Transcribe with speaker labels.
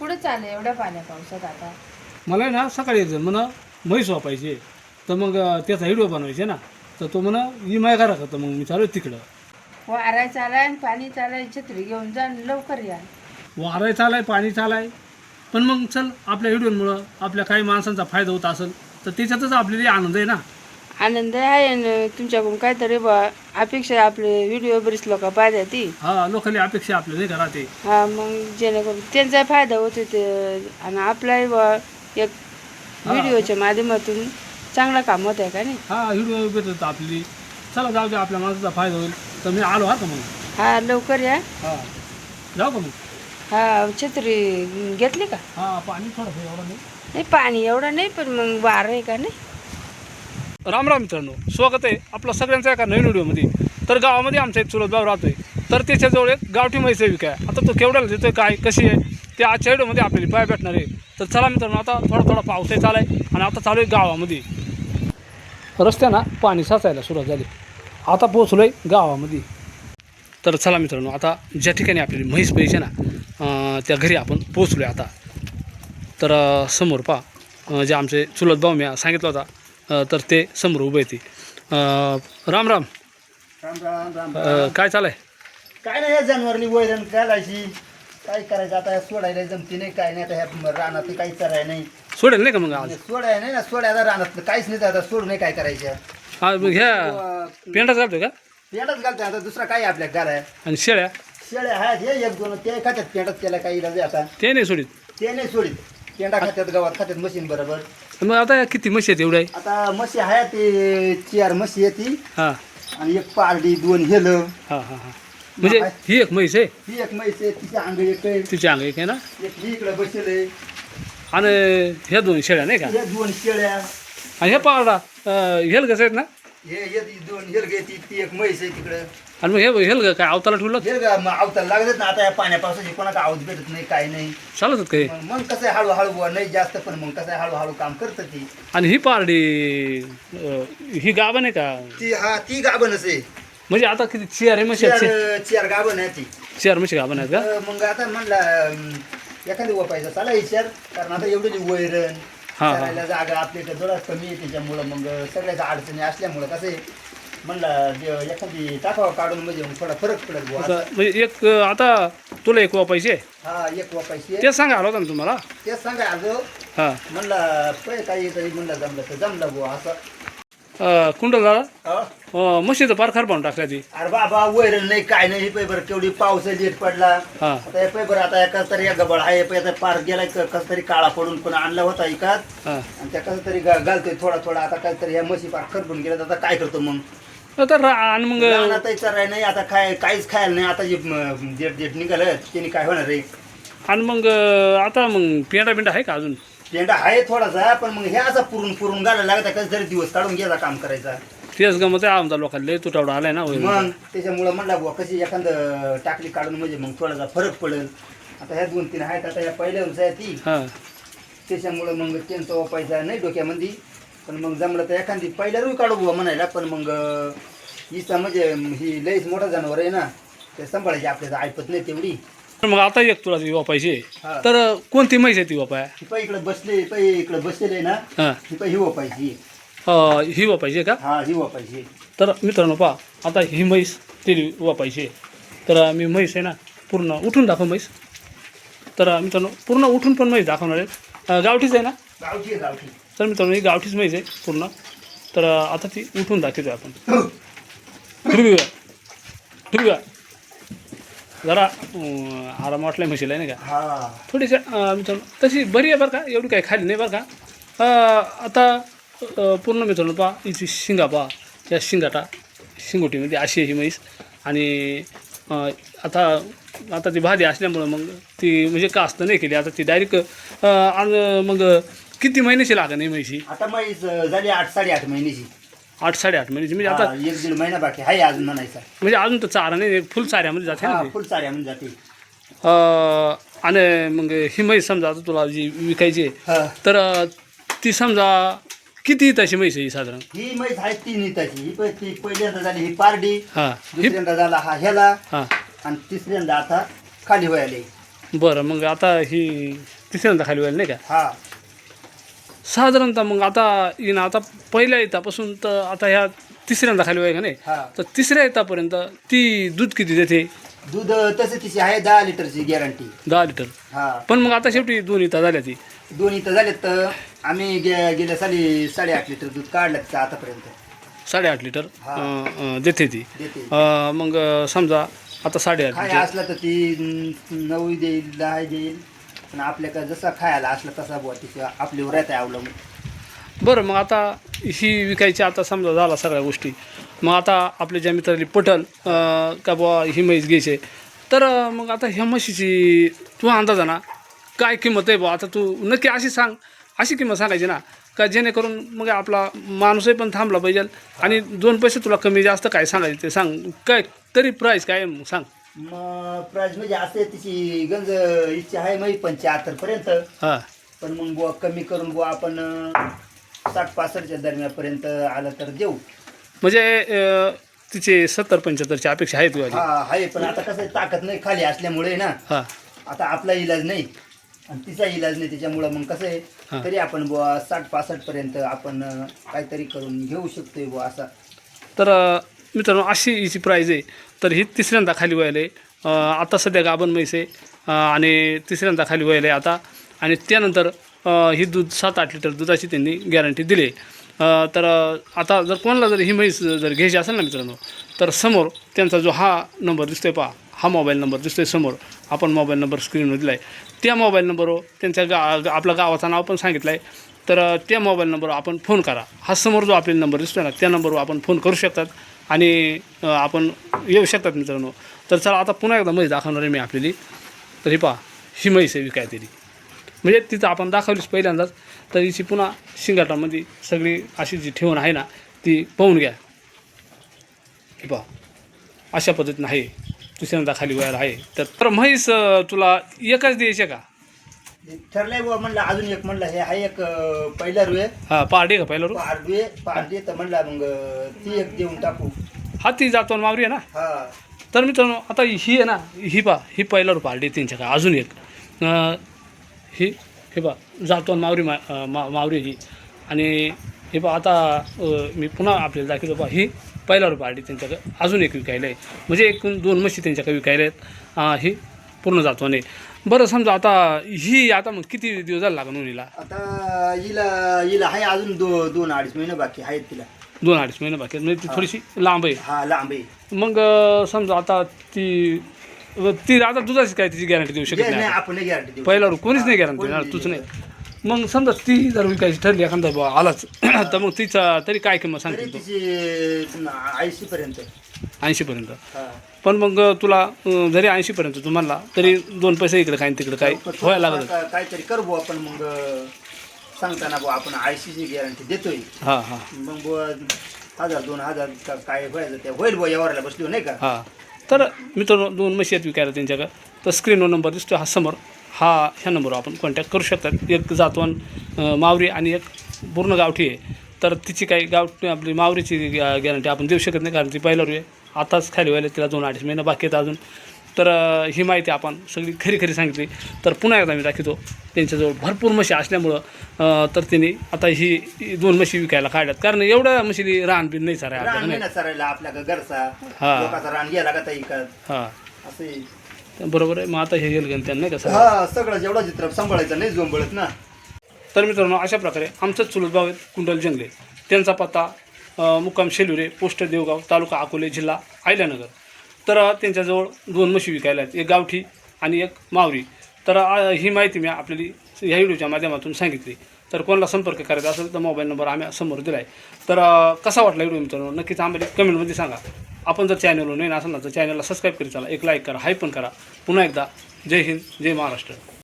Speaker 1: कुठे चालले एवढ्या पावसात आता?
Speaker 2: मला ना सकाळी एक जण म्हणा म्हैस वापायची तर मग त्याचा व्हिडिओ बनवायचे ना तर तो म्हणा ही माय करा का तर मग मी चालू तिकडं
Speaker 1: वाराय चालाय आणि पाणी चालाय, छत्री घेऊन जा आणि लवकर या.
Speaker 2: वाराय चालाय पाणी चालाय पण मग चल आपल्या व्हिडिओमुळं आपल्या काही माणसांचा फायदा होत असेल तर त्याच्यातच आपल्याला आनंद आहे ना.
Speaker 1: आनंद आहे ना तुमच्याकडून काहीतरी अपेक्षा आहे. आपले व्हिडिओ बरीच लोक पाहतात ती.
Speaker 2: हा लोकांनी अपेक्षा आपल्या नाही घरात आहे.
Speaker 1: हा मग जेणेकरून त्यांचा फायदा होतो ते आणि आपलाही एक व्हिडिओच्या माध्यमातून चांगला काम होत आहे का नाही.
Speaker 2: हा व्हिडिओ भेटत आपली चला जाऊ दे आपल्या माणसाचा फायदा होईल तर मी आलो हा का मग.
Speaker 1: हा लवकर या.
Speaker 2: हा जाऊ का मग.
Speaker 1: हा छत्री घेतली का?
Speaker 2: हा पाणी थोडंसं एवढं नाही.
Speaker 1: नाही पाणी एवढं नाही पण मग वार आहे का नाही.
Speaker 2: राम राम मित्रांनो, स्वागत आहे आपलं सगळ्यांचं एका नवीन व्हिडिओमध्ये. तर गावामध्ये आमचा एक चुलत भाऊ राहतोय तर त्याच्याजवळ एक गावठी म्हैस विकाय. आता तो केवढ्याला देतोय काय कशी आहे ते आजच्या व्हिडिओमध्ये आपल्याला पाय भेटणार आहे. तर चला मित्रांनो आता थोडा पाऊसही चालू आहे आणि आता चालू आहे गावामध्ये. रस्त्यानं पाणी साचायला सुरुवात झाली. आता पोचलो आहे गावामध्ये. तर चला मित्रांनो आता ज्या ठिकाणी आपल्याला म्हैस पाहिजे ना त्या घरी आपण पोचलो आहे आता. तर समोर पहा जे आमचे चुलत भाऊ मी सांगितलं होता तर ते समोर उभे येते. राम राम.
Speaker 3: राम राम राम
Speaker 2: काय चालू आहे.
Speaker 3: काय नाही या जनावरली वैरण घालायची काय करायचं आता सोडायला जमती नाही काय नाही आता ह्या रानात काही चराय नाही
Speaker 2: सोडेल नाही का मग आज.
Speaker 3: सोडाय नाही ना सोडायला रानात काहीच नाही आता सोडू नाही काय करायचं.
Speaker 2: हा मग ह्या पेंडाच घालतोय का
Speaker 3: पेंडच घालतो आता दुसरा काय आपल्या घराय
Speaker 2: आणि शेळ्या
Speaker 3: शेळ्या आहेत हे एक दोन ते खात्यात पेंडच केला काही इलाज आहे आता
Speaker 2: ते नाही सोडित.
Speaker 3: ते नाही सोडित पेंडा खात्यात गावात खात्यात मशीन बरोबर.
Speaker 2: मग आता किती म्हशी आहेत एवढ्या.
Speaker 3: आता म्हशी आहे ते 4 म्हशी येते
Speaker 2: हां
Speaker 3: आणि एक पारडी 2 हेलं.
Speaker 2: हां हां हां म्हणजे ही एक म्हैस आहे
Speaker 3: ही एक म्हैस आहे तिच्या अंग एक आहे,
Speaker 2: तिची अंग एक आहे ना
Speaker 3: एक ही इकडे बसेल
Speaker 2: आणि ह्या दोन शेळ्या नाही का
Speaker 3: हे 2 शेळ्या
Speaker 2: आणि ह्या पारडा हेल कसं आहेत ना
Speaker 3: हे 2 हेलगे ती एक म्हैस आहे तिकडं.
Speaker 2: आणि मग हे हेल काय अवताला ठेवलं
Speaker 3: अवतार लागत ना आता या पाण्या पावसाची कोणाला आवाज भेटत नाही काय नाही.
Speaker 2: चालत काही.
Speaker 3: मग कसं आहे हळूहळू बुवा नाही जास्त पण मग कसं आहे हळूहळू काम करतं ती.
Speaker 2: आणि ही पारडी ही गाभण आहे का
Speaker 3: ती गाभणच आहे.
Speaker 2: म्हणजे आता किती चार आहे म्हशी आहेत.
Speaker 3: चार गाभण आहे ती.
Speaker 2: चार म्हशी गाभण आहेत का.
Speaker 3: मग आता म्हणलं एखादी वपायचं चला विचार कारण आता एवढी वैरण
Speaker 2: हा.
Speaker 3: करायला जागा आपल्याकडे थोडा कमी आहे त्याच्यामुळं मग सगळ्याच्या अडचणी असल्यामुळं कसं आहे म्हणलं एखादी टाकावं काढून म्हणजे मग थोडा फरक पडेल बुवा
Speaker 2: आता
Speaker 3: असं.
Speaker 2: म्हणजे एक आता तुला एक वापायचे
Speaker 3: हा एक वापायची
Speaker 2: ते सांगा आलो होता ना तुम्हाला.
Speaker 3: तेच सांगा अगं
Speaker 2: हां
Speaker 3: म्हणलं पै काही तरी म्हणलं जमलं तर जमलं बुवा असं.
Speaker 2: कुंडल दादा
Speaker 3: अ?
Speaker 2: म्हशीचं पार खरपावून टाकल्या ती.
Speaker 3: अरे बाबा वैरण नाही काय नाही पै बरं केवढी पाऊस लेट पडला.
Speaker 2: हां
Speaker 3: आता हे पै बरं आता कसं तरी या गबळ आहे पै आता पार गेलाय कसं तरी काळा पडून पण आणला होता एकात
Speaker 2: हां
Speaker 3: आणि त्या कसं तरी घालतोय थोडा आता काहीतरी ह्या म्हशी पार खरपून गेल्यात आता काय करतो मग.
Speaker 2: तर आणि मग
Speaker 3: आता विचाराय नाही आता काहीच खायला नाही आता जे जेट निघालं त्यांनी काय होणार आहे.
Speaker 2: आणि मग आता मग पेंडा आहे का अजून.
Speaker 3: पेंडा आहे थोडासा पण मग हे असं पुरून घालायला लागत कसं तरी दिवस काढून घ्यायचा काम करायचा.
Speaker 2: तेच गमत आहे आमचा लोकांना लय तुटवडा आलाय ना.
Speaker 3: मग त्याच्यामुळं म्हणला बुवा कशी एखादं टाकली काढून म्हणजे मग थोडासा फरक पडेल. आता ह्या 2-3 आहेत आता या पहिल्यावरच आहे ती
Speaker 2: हां
Speaker 3: त्याच्यामुळं मग त्यांचा वापायचा नाही डोक्यामध्ये पण मग जमलं तर एखादी पहिल्यावरही काढू बुवा म्हणायला पण मग हिचा म्हणजे ही लईच मोठा जनावर आहे ना ते सांभाळायची आपल्याला ऐकत नाही तेवढी.
Speaker 2: मग आता एक तुला ती वापायची
Speaker 3: हा.
Speaker 2: तर कोणती म्हैस आहे ती वापाय.
Speaker 3: ही पै इकडे बसलेले ना
Speaker 2: हां
Speaker 3: ही पै ही वापायची.
Speaker 2: ही वापायची का.
Speaker 3: हा ही वापायची.
Speaker 2: तर मित्रांनो पहा आता ही म्हैस ती वापायची तर मी म्हैस आहे ना पूर्ण उठून दाखव म्हैस. तर मित्रांनो पूर्ण उठून पण म्हैस दाखवणार आहे. गावठीच आहे ना.
Speaker 3: गावठी गावठी.
Speaker 2: तर मित्रांनो ही गावठीच म्हैस आहे पूर्ण. तर आता ती उठून दाखवतो आपण. ठुरगा जरा आराम वाटला म्हशीला नाही का.
Speaker 3: हा
Speaker 2: थोडीशा मित्रांनो तशी बरी आहे बरं का एवढी काही खाली नाही बरं का. आता पूर्ण मित्रांनो पहा हिची शिंगा पहा या शिंगोटीमध्ये अशी आहे ही म्हैस. आणि आता ती भादी असल्यामुळं मग ती म्हणजे कास्त नाही केली आता ती डायरेक्ट मग किती महिन्याची लागेल नाही म्हैशी.
Speaker 3: आता म्हैस झाली 8-8.5 महिन्याची.
Speaker 2: 8-8.5 महिन्याची म्हणजे आता
Speaker 3: 1-1.5 महिना बाकी आहे अजून म्हणायचा.
Speaker 2: म्हणजे अजून तर चारा नाही फुल चाऱ्यामध्ये जाते ना
Speaker 3: हा
Speaker 2: ती.
Speaker 3: फुल चाऱ्या म्हणजे जाते.
Speaker 2: आणि मग ही म्हैस समजा आता तुला जी विकायची आहे
Speaker 3: हा.
Speaker 2: तर ती समजा किती तशी म्हैस आहे ही साधारण.
Speaker 3: ही म्हैस आहे 3 इताची. ही पहिल्यांदा झाली ही पारडी.
Speaker 2: हां ही
Speaker 3: दुसऱ्यांदा झाला हा ह्याला
Speaker 2: हां
Speaker 3: आणि तिसऱ्यांदा आता खाली व्हायला.
Speaker 2: बरं, मग आता ही तिसऱ्यांदा खाली व्हायला नाही का
Speaker 3: हा
Speaker 2: साधारणतः? मग आता येणं आता पहिल्या येतापासून तर आता ह्या तिसऱ्यांदा खाली व्हाय का नाही,
Speaker 3: हा
Speaker 2: तर तिसऱ्या येतापर्यंत ती दूध किती देते?
Speaker 3: दूध तसं तिची आहे 10 लिटरची गॅरंटी.
Speaker 2: 10 लिटर.
Speaker 3: हा
Speaker 2: पण मग आता शेवटी 2 इथं झाल्या ती.
Speaker 3: दोन्ही तर झालेत तर आम्ही गेल्या साली 8.5 लिटर दूध काढलं तिचं आतापर्यंत
Speaker 2: 8.5 लिटर
Speaker 3: हा.
Speaker 2: देते ती.
Speaker 3: देते.
Speaker 2: मग समजा आता 8.5
Speaker 3: खाय
Speaker 2: लिटर.
Speaker 3: असला तर ती 9 देईल 10 देईल, पण आपल्याकडे जसा खायला असला तसा बुवा तिच्या आपल्यावर राहत आहे अवलंबून.
Speaker 2: बरं, मग आता ही विकायची आता समजा झाला सगळ्या गोष्टी, मग आता आपल्या ज्या मित्राली पटल का बुवा ही म्हैस घ्यायची, तर मग आता ह्या म्हशीची तू अंदाजा ना काय किंमत आहे बुवा? आता तू नक्की अशी सांग, अशी किंमत सांगायची ना का जेणेकरून मग आपला माणूसही पण थांबला पाहिजे आणि 2 पैसे तुला कमी जास्त काय सांगायचे ते सांग. काय तरी प्राईस काय आहे मग सांग.
Speaker 3: मग प्राईज म्हणजे असते तिची गंज इच्छा आहे मग 75 पर्यंत,
Speaker 2: हां,
Speaker 3: पण मग बुवा कमी करून बुवा आपण 60-65च्या दरम्यानपर्यंत आलं तर देऊ.
Speaker 2: म्हणजे तिचे 70-75ची अपेक्षा आहे तुझी.
Speaker 3: हा आहे, पण आता कसं आहे, ताकद नाही खाली असल्यामुळे ना,
Speaker 2: हां,
Speaker 3: आता आपला इलाज नाही आणि तिचा इलाज नाही, त्याच्यामुळं मग कसं
Speaker 2: हा.
Speaker 3: आहे तरी आपण बुवा 60-65 पर्यंत आपण काहीतरी करून घेऊ शकतोय बुवा असा.
Speaker 2: तर मित्रांनो अशी हिची प्राईज आहे. तर ही तिसऱ्यांदा खाली व्हायला आहे. आता सध्या गाभण म्हैस आहे आणि तिसऱ्यांदा खाली व्हायला आहे आता. आणि त्यानंतर ही दूध 7-8 लिटर दुधाची त्यांनी गॅरंटी दिली. तर आता जर कोणाला जर ही म्हैस जर घ्यायची असेल ना मित्रांनो, तर समोर त्यांचा जो हा नंबर दिसतोय पहा, हा मोबाईल नंबर दिसतोय समोर, आपण मोबाईल नंबर स्क्रीनवर दिला आहे. त्या मोबाईल नंबरवर त्यांच्या आपल्या गावाचं नाव पण सांगितलं आहे. तर त्या मोबाईल नंबरवर आपण फोन करा. हा समोर जो आपल्याला नंबर दिसतोय ना, त्या नंबरवर आपण फोन करू शकतात आणि आपण येऊ शकतात मित्रांनो. तर चला आता पुन्हा एकदा म्हैस दाखवणार आहे मी आपल्याली. तर ही पहा, ही म्हैस आहे विकाय तरी, म्हणजे तिथं आपण दाखवलीच पहिल्यांदाच. तर हिची पुन्हा शिंगाटामध्ये सगळी अशी जी ठेवून आहे ना ती पाहून घ्या. हे पहा अशा पद्धतीनं आहे, दुसऱ्यांदा खाली व्हायला आहे. तर म्हैस तुला एकच द्यायचे का?
Speaker 3: ठरलंय बुवा, म्हणलं अजून एक, म्हणलं हे आहे एक पहिला रुये
Speaker 2: हां, पहाटे का पहिला रू?
Speaker 3: पारडे तर म्हणला मग ती एक देऊन टाकू.
Speaker 2: हा ती जातो मावरी आहे ना.
Speaker 3: हा
Speaker 2: तर मित्रांनो आता ही आहे ना, ही पहा, ही पहिला रू पार्टी त्यांच्या का. अजून एक ही हे पहा जातो मावरी मावरी ही. आणि हे पहा आता मी पुन्हा आपल्याला दाखवतो पहा, ही पहिला रू पार्टी त्यांच्याकडे अजून एक विकायला आहे. म्हणजे एकूण 2 म्हशी त्यांच्याकडे विकायला आहेत. ही पूर्ण जातो नाही. बरं समजा आता ही आता मग किती दिवस झाला लागून हिला?
Speaker 3: आता हिला आहे अजून 2-2.5 महिने बाकी आहेत तिला.
Speaker 2: 2-2.5 महिने बाकी आहेत. म्हणजे ती थोडीशी लांब आहे.
Speaker 3: हा लांब आहे.
Speaker 2: मग समजा आता ती आता दुधाची काय तिची गॅरंटी देऊ शकत
Speaker 3: नाही
Speaker 2: नाही
Speaker 3: आपण गॅरंटी देऊ.
Speaker 2: पहिला कोणीच नाही गॅरंटी
Speaker 3: कोणी
Speaker 2: देणार,
Speaker 3: नाही
Speaker 2: तूच नाही. मग समजा ती जर विकायची ठरली एखादा बुवा आलाच तर मग तिचा तरी काय किंमत
Speaker 3: तरी
Speaker 2: सांगते तू?
Speaker 3: तिची 80 पर्यंत.
Speaker 2: 80पर्यंत.
Speaker 3: हा.
Speaker 2: पण मग तुला जरी 80पर्यंत तू म्हणला तरी 2 पैसे इकडे काय तिकडे काय व्हायला लागलं.
Speaker 3: काहीतरी करू बुवा आपण मग सांगताना बुवा आपण 80ची गॅरंटी देतोय.
Speaker 2: हां हां
Speaker 3: मग बुवा 1000-2000 काय व्हायचं ते होईल बुवा, यावरला बसलो नाही का.
Speaker 2: हां. तर मित्रांनो 2 म्हशी आहेत विकायला त्यांच्याकडे. तर स्क्रीनवर नंबर दिसतो हा समोर, ह्या नंबरवर आपण कॉन्टॅक्ट करू शकतात. एक जातवान मावरी आणि एक पूर्ण गावठी आहे. तर तिची काही गावठी आपली मावरीची गॅरंटी आपण देऊ शकत नाही, कारण ती पहिल्यावर आहे. आताच खाली व्हायला तिला 2-2.5 महिने बाकी आहेत अजून. तर ही माहिती आपण सगळी खरी सांगितली. तर पुन्हा एकदा मी दाखवतो, त्यांच्याजवळ भरपूर म्हशी असल्यामुळं तर त्यांनी आता ही 2 म्हशी विकायला काढल्यात, कारण एवढ्या म्हशी रान बिन नाही सारा
Speaker 3: रान
Speaker 2: आपल्याला
Speaker 3: नाही
Speaker 2: नाही.
Speaker 3: ना सरायला आपल्या घरचा
Speaker 2: हा.
Speaker 3: लोकांचा रान गेला का ताई का
Speaker 2: हां
Speaker 3: असे.
Speaker 2: बरोबर आहे. मग आता हे गेलं त्यांना नाही कसं.
Speaker 3: हा सगळं जेवढा चित्र सांभाळायचं नाही जोंबळत ना.
Speaker 2: तर मित्रांनो अशा प्रकारे आमचंच चुलत भाव आहेत कुंडल जंगले. त्यांचा पत्ता मुक्काम शेलुरे, पोस्ट देवगाव, तालुका अकोले, जिल्हा अहिल्यानगर. तर त्यांच्याजवळ 2 म्हशी विकायला आहेत, एक गावठी आणि एक मावरी. तर ही माहिती मी आपल्याला ह्या व्हिडिओच्या माध्यमातून सांगितली. तर कोणाला संपर्क करायचा असेल तर मोबाईल नंबर आम्ही समोर दिला आहे. तर कसा वाटला व्हिडिओ मित्रांनो नक्कीच आम्हाला कमेंटमध्ये सांगा. आपण जर चॅनलवर नवीन असेल ना तर चॅनलला सबस्क्राईब करा, एक लाईक करा, हाय पण करा. पुन्हा एकदा जय हिंद, जय महाराष्ट्र.